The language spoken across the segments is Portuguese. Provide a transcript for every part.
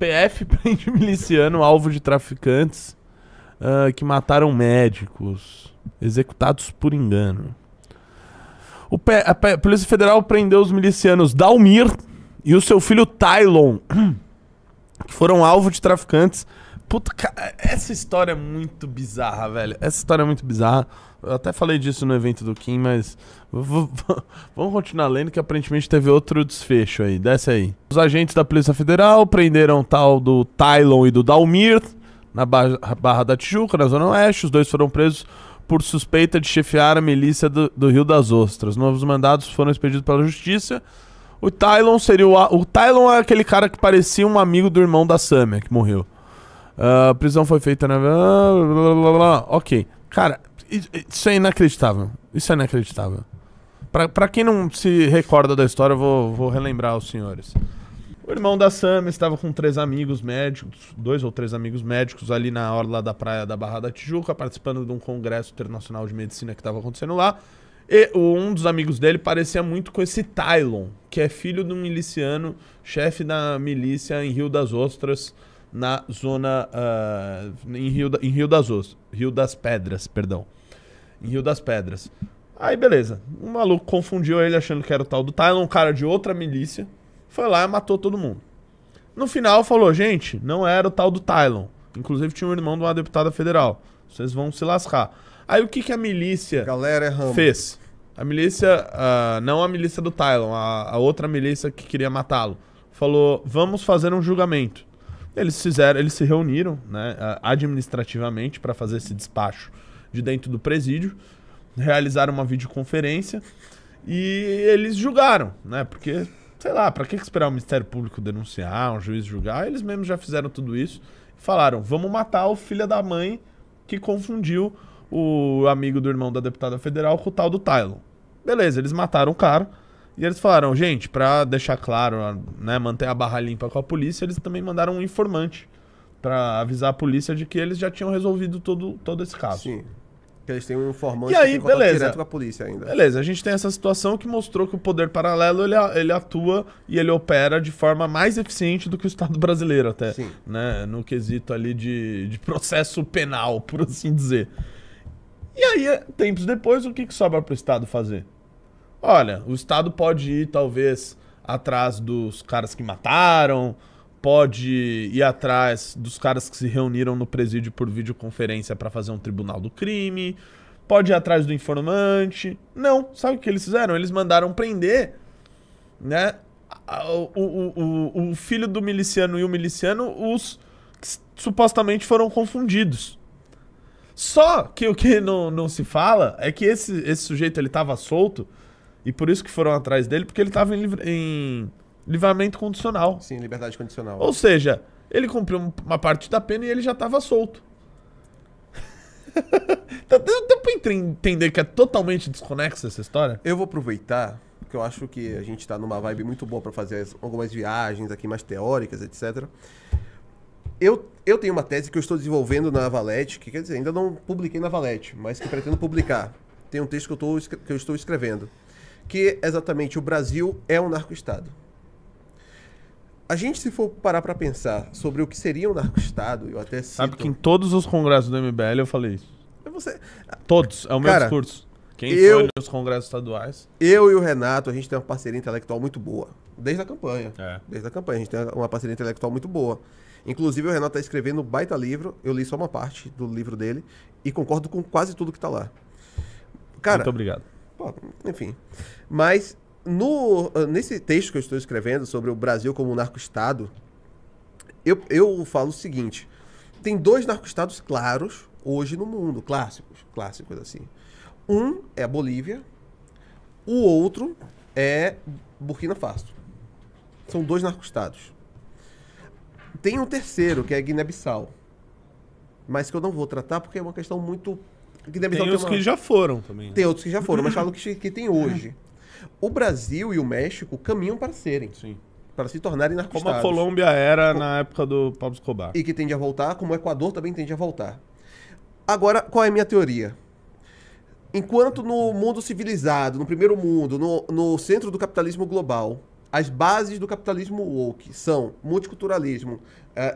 PF prende miliciano alvo de traficantes que mataram médicos, executados por engano. A Polícia Federal prendeu os milicianos Dalmir e o seu filho Tylon, que foram alvo de traficantes. Puta, essa história é muito bizarra, velho. Essa história é muito bizarra. Eu até falei disso no evento do Kim, mas vamos continuar lendo, que aparentemente teve outro desfecho aí. Desce aí. Os agentes da Polícia Federal prenderam o tal do Tylon e do Dalmir na Barra da Tijuca, na Zona Oeste. Os dois foram presos por suspeita de chefiar a milícia do Rio das Ostras. Novos mandados foram expedidos pela Justiça. O Tylon seria o Tylon é aquele cara que parecia um amigo do irmão da Samia, que morreu. A prisão foi feita na... Ok. Cara, isso é inacreditável. Isso é inacreditável. Pra quem não se recorda da história, eu vou relembrar os senhores. O irmão da Samia estava com 3 amigos médicos, 2 ou 3 amigos médicos ali na orla da praia da Barra da Tijuca, participando de um congresso internacional de medicina que estava acontecendo lá. E um dos amigos dele parecia muito com esse Tylon, que é filho de um miliciano, chefe da milícia em Rio das Ostras, na zona... em Rio das Pedras, perdão. Em Rio das Pedras. Aí, beleza. Um maluco confundiu ele achando que era o tal do Tylon, um cara de outra milícia. Foi lá e matou todo mundo. No final, falou, gente, não era o tal do Tylon. Inclusive, tinha um irmão de uma deputada federal. Vocês vão se lascar. Aí, o que a milícia fez? A milícia... não a milícia do Tylon, a outra milícia que queria matá-lo. Falou, vamos fazer um julgamento. Eles se reuniram, né, administrativamente para fazer esse despacho de dentro do presídio, realizaram uma videoconferência e eles julgaram, né, porque, sei lá, para que esperar o Ministério Público denunciar, um juiz julgar? Eles mesmos já fizeram tudo isso e falaram, vamos matar o filho da mãe que confundiu o amigo do irmão da deputada federal com o tal do Tylon. Beleza, eles mataram o cara. E eles falaram, gente, pra deixar claro, né, manter a barra limpa com a polícia, eles também mandaram um informante pra avisar a polícia de que eles já tinham resolvido todo esse caso. Sim. Que eles têm um informante e aí, que tem contato beleza, direto com a polícia ainda. Beleza, a gente tem essa situação que mostrou que o poder paralelo, ele atua e ele opera de forma mais eficiente do que o Estado brasileiro até. Sim. Né, no quesito ali de processo penal, por assim dizer. E aí, tempos depois, o que sobra pro Estado fazer? Olha, o Estado pode ir, talvez, atrás dos caras que mataram, pode ir atrás dos caras que se reuniram no presídio por videoconferência para fazer um tribunal do crime, pode ir atrás do informante. Não, sabe o que eles fizeram? Eles mandaram prender, né, o filho do miliciano e o miliciano, os que supostamente foram confundidos. Só que o que não se fala é que esse sujeito, ele tava solto. E por isso que foram atrás dele, porque ele estava em livramento condicional. Sim, liberdade condicional. Ou seja, ele cumpriu uma parte da pena e ele já estava solto. Dá pra entender que é totalmente desconexa essa história? Eu vou aproveitar, porque eu acho que a gente tá numa vibe muito boa para fazer algumas viagens aqui mais teóricas, etc. Eu tenho uma tese que eu estou desenvolvendo na Valete, que quer dizer, ainda não publiquei na Valete, mas que pretendo publicar. Tem um texto que eu estou escrevendo. Que exatamente o Brasil é um narco-estado. A gente, se for parar para pensar sobre o que seria um narco-estado, eu até cito... Sabe que em todos os congressos do MBL eu falei isso. Todos, é o meu Cara, discurso. Quem foi nos congressos estaduais... Eu e o Renato, a gente tem uma parceria intelectual muito boa. Desde a campanha. Desde a campanha, a gente tem uma parceria intelectual muito boa. Inclusive, o Renato está escrevendo um baita livro, eu li só uma parte do livro dele, e concordo com quase tudo que está lá. Cara, muito obrigado. Enfim, mas nesse texto que eu estou escrevendo sobre o Brasil como um narco-estado, eu falo o seguinte, tem 2 narco-estados claros hoje no mundo, clássicos assim. Um é a Bolívia, o outro é Burkina Faso. São 2 narco-estados. Tem um terceiro, que é Guiné-Bissau, mas que eu não vou tratar porque é uma questão muito... Tem os que já foram também. Né? Tem outros que já foram, mas falo que tem hoje. O Brasil e o México caminham para serem. Sim. Para se tornarem narco-estados. Como a Colômbia era na época do Pablo Escobar. E que tende a voltar, como o Equador também tende a voltar. Agora, qual é a minha teoria? Enquanto no mundo civilizado, no primeiro mundo, no centro do capitalismo global, as bases do capitalismo woke são multiculturalismo,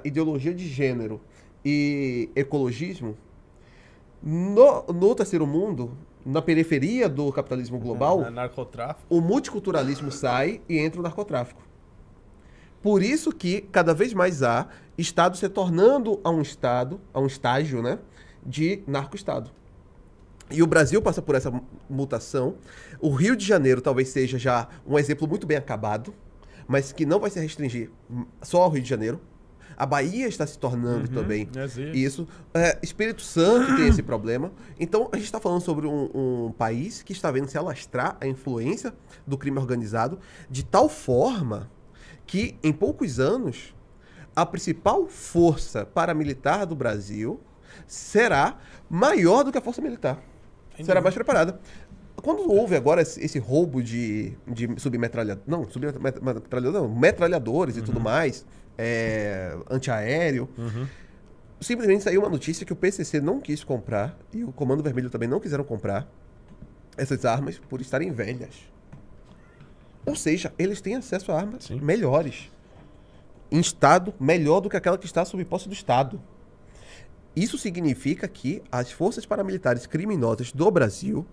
ideologia de gênero e ecologismo, no terceiro mundo, na periferia do capitalismo global, narcotráfico. o multiculturalismo sai e entra o narcotráfico. Por isso que cada vez mais há Estado se tornando a um estágio, né, de narco-estado. E o Brasil passa por essa mutação. O Rio de Janeiro talvez seja já um exemplo muito bem acabado, mas que não vai se restringir só ao Rio de Janeiro. A Bahia está se tornando também isso. Espírito Santo tem esse problema. Então, a gente está falando sobre um país que está vendo se alastrar a influência do crime organizado de tal forma que, em poucos anos, a principal força paramilitar do Brasil será maior do que a força militar. Será mais preparada. Quando houve agora esse roubo de metralhadores e tudo mais, antiaéreo, simplesmente saiu uma notícia que o PCC não quis comprar e o Comando Vermelho também não quiseram comprar essas armas por estarem velhas. Ou seja, eles têm acesso a armas melhores, em estado melhor do que aquela que está sob posse do Estado. Isso significa que as forças paramilitares criminosas do Brasil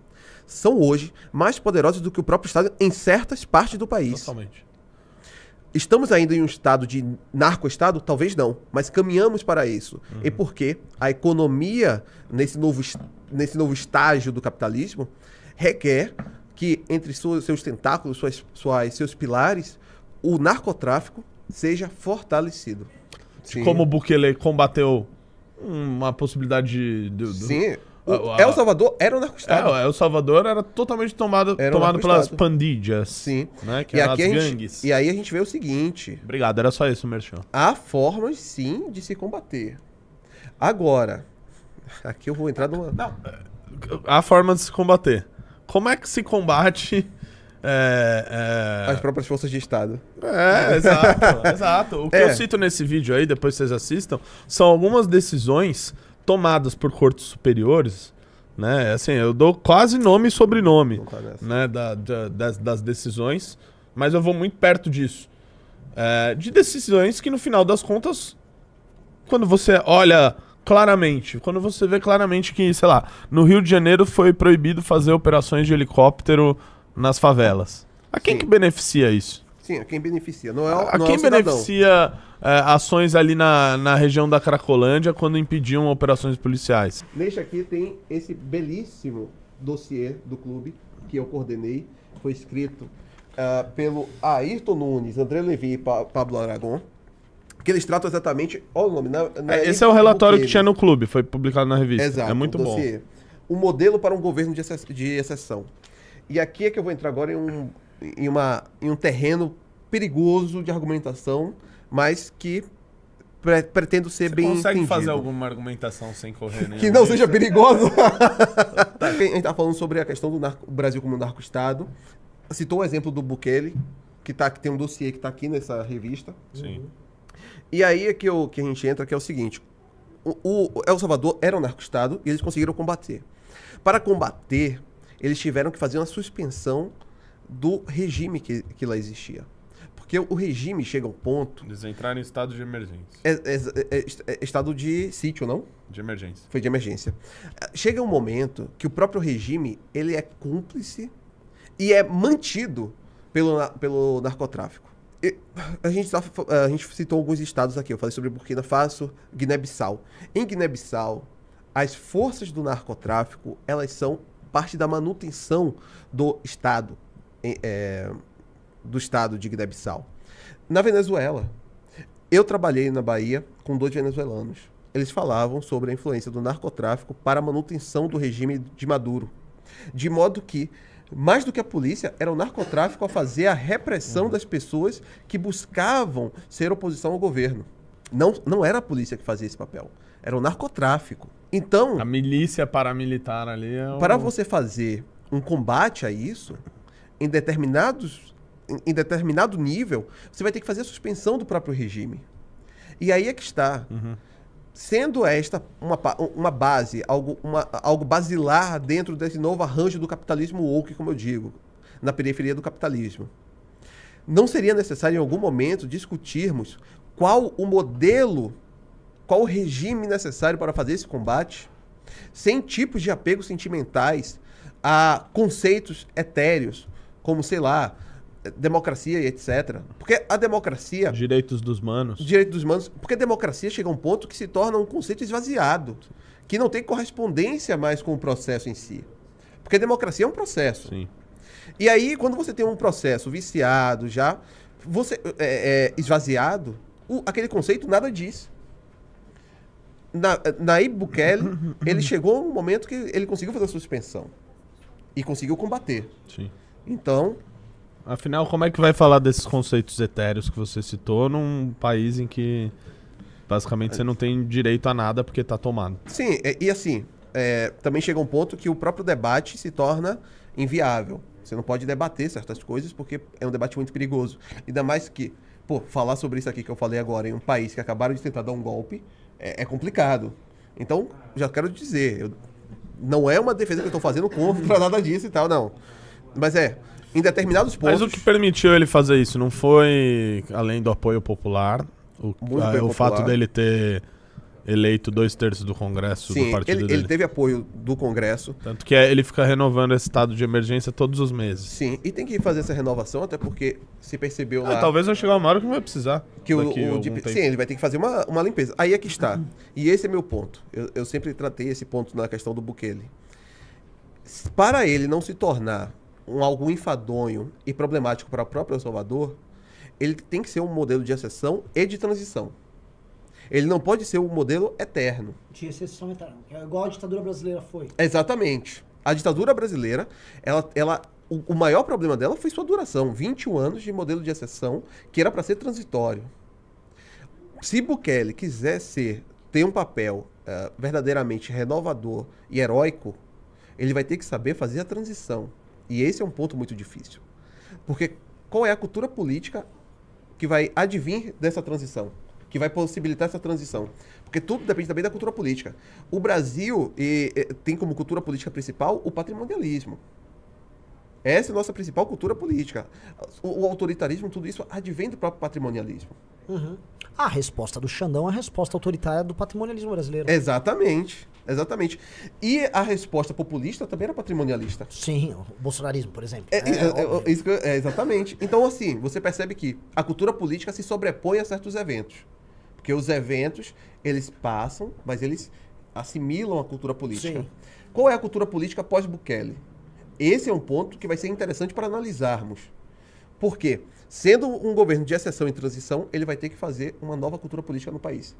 são hoje mais poderosas do que o próprio Estado em certas partes do país. Totalmente. Estamos ainda em um estado de narco-estado? Talvez não, mas caminhamos para isso. E porque a economia, nesse novo estágio do capitalismo, requer que entre seus tentáculos, seus pilares, o narcotráfico seja fortalecido. Como o Bukele combateu uma possibilidade Sim. El Salvador era um narco-estado. El Salvador era totalmente tomado pelas pandilhas. Sim. Né? Que eram as gangues. E aí a gente vê o seguinte... Obrigado, era só isso, Merchan. Há formas, sim, de se combater. Agora, aqui eu vou entrar numa... Não, há forma de se combater. Como é que se combate... as próprias forças de Estado. Exato. O que eu cito nesse vídeo aí, depois vocês assistam, são algumas decisões tomadas por cortes superiores, né? Assim, eu dou quase nome e sobrenome, né, das decisões, mas eu vou muito perto disso. De decisões que, no final das contas, quando você olha claramente, quando você vê claramente que, sei lá, no Rio de Janeiro foi proibido fazer operações de helicóptero nas favelas. A quem que beneficia isso? Sim, a quem beneficia. Não a quem beneficia ações ali na região da Cracolândia quando impediam operações policiais? Neste aqui tem esse belíssimo dossiê do clube que eu coordenei. Foi escrito pelo Ayrton Nunes, André Levi e Pablo Aragon. Que eles tratam exatamente... Olha o nome. Esse é o relatório que tinha no clube, foi publicado na revista. Exato, é muito bom. Um modelo para um governo de exceção. E aqui é que eu vou entrar agora em um terreno perigoso de argumentação, mas que pretendo ser bem entendido. Você consegue fazer alguma argumentação sem correr nenhum que não seja perigoso? A gente está falando sobre a questão do Brasil como narco-estado. Citou o exemplo do Bukele, que tem um dossiê que está aqui nessa revista. Sim. E aí é que a gente entra, que é o seguinte. O El Salvador era um narco-estado e eles conseguiram combater. Para combater, eles tiveram que fazer uma suspensão do regime que lá existia. Porque o regime chega a um ponto... Eles entraram em estado de emergência. Estado de sítio, não? De emergência. Foi de emergência. Chega um momento que o próprio regime ele é cúmplice e é mantido pelo narcotráfico. A gente citou alguns estados aqui. Eu falei sobre Burkina Faso, Guiné-Bissau. Em Guiné-Bissau, as forças do narcotráfico, elas são parte da manutenção do Estado, de Guiné-Bissau. Na Venezuela, eu trabalhei na Bahia com 2 venezuelanos. Eles falavam sobre a influência do narcotráfico para a manutenção do regime de Maduro. De modo que, mais do que a polícia, era o narcotráfico a fazer a repressão das pessoas que buscavam ser oposição ao governo. Não era a polícia que fazia esse papel, era o narcotráfico. Então, a milícia paramilitar ali é para você fazer um combate a isso, em determinado nível, você vai ter que fazer a suspensão do próprio regime. E aí é que está. Sendo esta uma base, algo basilar dentro desse novo arranjo do capitalismo woke, como eu digo, na periferia do capitalismo. não seria necessário em algum momento discutirmos qual o modelo, qual o regime necessário para fazer esse combate, sem tipos de apegos sentimentais a conceitos etéreos, como, sei lá, democracia e etc. Porque a democracia... Direitos dos manos. Direitos dos humanos. Porque a democracia chega a um ponto que se torna um conceito esvaziado, que não tem correspondência mais com o processo em si. Porque a democracia é um processo. Sim. E aí, quando você tem um processo viciado já, você esvaziado, aquele conceito nada diz. Nayib Bukele, ele chegou num momento que ele conseguiu fazer a suspensão. E conseguiu combater. Sim. Então... Afinal, como é que vai falar desses conceitos etéreos que você citou num país em que basicamente você não tem direito a nada porque tá tomado? Sim, e assim, também chega um ponto que o próprio debate se torna inviável. Você não pode debater certas coisas porque é um debate muito perigoso. Ainda mais que, falar sobre isso aqui que eu falei agora em um país que acabaram de tentar dar um golpe é complicado. Então, já quero dizer, não é uma defesa que eu tô fazendo contra nada disso e tal, não. Mas em determinados pontos... Mas o que permitiu ele fazer isso não foi, além do apoio popular, o fato dele ter eleito 2/3 do Congresso do partido dele? Ele teve apoio do Congresso. Tanto que ele fica renovando esse estado de emergência todos os meses. Sim, e tem que fazer essa renovação, até porque se percebeu lá... Talvez vai chegar uma hora que não vai precisar. Sim, ele vai ter que fazer uma limpeza. Aí é que está. E esse é meu ponto. Eu sempre tratei esse ponto na questão do Bukele. Para ele não se tornar algo enfadonho e problemático para o próprio El Salvador, ele tem que ser um modelo de exceção e de transição. Ele não pode ser um modelo eterno. De exceção eterna, é igual a ditadura brasileira foi. Exatamente. A ditadura brasileira, o maior problema dela foi sua duração. 21 anos de modelo de exceção, que era para ser transitório. Se Bukele quiser ter um papel verdadeiramente renovador e heróico, ele vai ter que saber fazer a transição. E esse é um ponto muito difícil. Porque qual é a cultura política que vai advir dessa transição? Que vai possibilitar essa transição? Porque tudo depende também da cultura política. O Brasil tem como cultura política principal o patrimonialismo. Essa é a nossa principal cultura política. O autoritarismo, tudo isso advém do próprio patrimonialismo. Uhum. A resposta do Xandão é a resposta autoritária do patrimonialismo brasileiro. Exatamente. E a resposta populista também era patrimonialista. Sim, o bolsonarismo, por exemplo. Exatamente. Então, assim, você percebe que a cultura política se sobrepõe a certos eventos. Porque os eventos, eles passam, mas eles assimilam a cultura política. Sim. Qual é a cultura política pós-Bukele? Esse é um ponto que vai ser interessante para analisarmos. Por quê? Sendo um governo de exceção e transição, ele vai ter que fazer uma nova cultura política no país.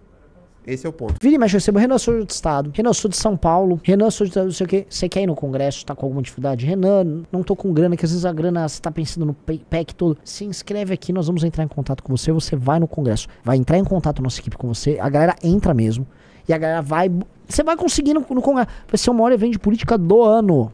Esse é o ponto. Vira e mexe, eu recebo Renan, sou de Estado. Renan, sou de São Paulo. Renan, sou de não sei o quê. Você quer ir no Congresso, tá com alguma dificuldade? Renan, não tô com grana, que às vezes a grana, você tá pensando no PEC todo. Se inscreve aqui, nós vamos entrar em contato com você. Você vai no Congresso. Vai entrar em contato nossa equipe com você. A galera entra mesmo. E a galera vai... Você vai conseguir no Congresso. Vai ser o maior evento de política do ano.